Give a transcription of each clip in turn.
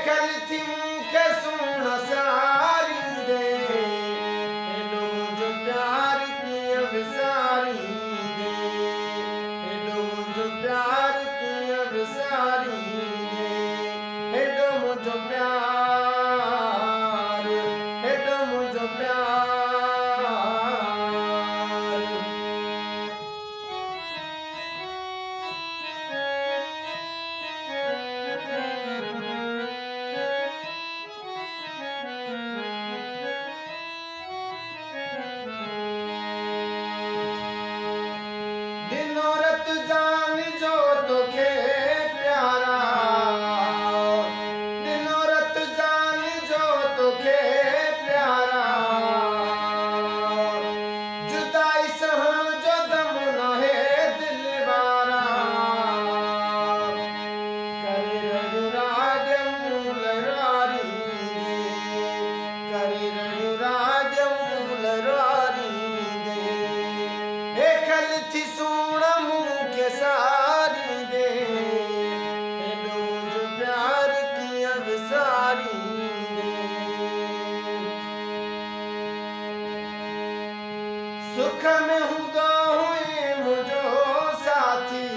कल थी मूंखे सुण सारी दे हेॾो मुंहिंजो प्यार कीअं विसारी दे हेॾो मुंहिंजो प्यार कीअं विसारी दे हेॾो मुंहिंजो प्यार हेॾो मुंहिंजो प्यार दिनो रात जान जो तोखे प्यारा दिनो रात जान जो तोखे प्यारा जुदाई सहण जो दम नाहे दिल वारा करे रड़ियो राज मूल रारी दे करे रड़ियो राज मूल रारी दे हे खल थी सुण मूंखे सारी दे हेॾो मुंहिंजो प्यार कीअं विसारी दे सुख में हूंदो हुई मुंहिंजो साथी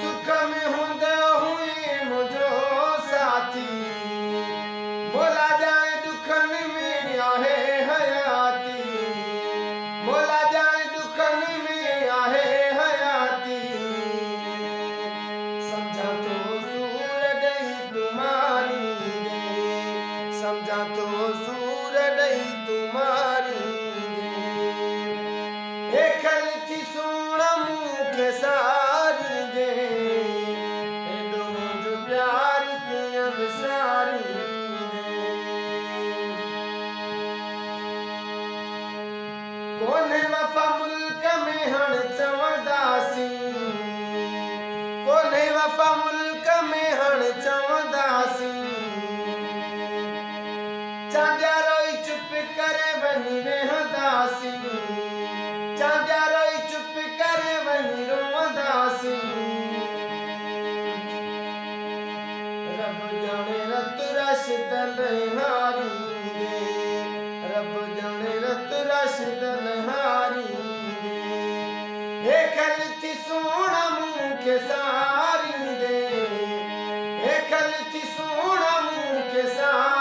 सुख में हूंदो हुई मुंहिंजो साथी मोला ॼाणे दुखनि में आहे हयाती मोला ॼाणे दुखनि में आहे हयाती सम्झां थो सूर ॾेई तुम्हारी दे सम्झां थो सूर ॾेई तुम्हारी दे हे खल थी सुण मूंखे सारी दे हेॾो मुंहिंजो प्यार कीअं विसारी दे कोन्हे वफ़ा मुल्क में हाणे चवंदासीं कोन्हे वफ़ा मुल्क में हाणे चवंदासीं चांदिया रोई चुप करे वञी वेहंदासीं चांदिया रोई चुप करे वञी रोवंदासीं रब ॼाणे रत रश तलहारी दे रब ॼाणे रत रश तलहारी दे हे खल थी सुण मूंखे सारी दे हे खल थी सुण मूंखे सारी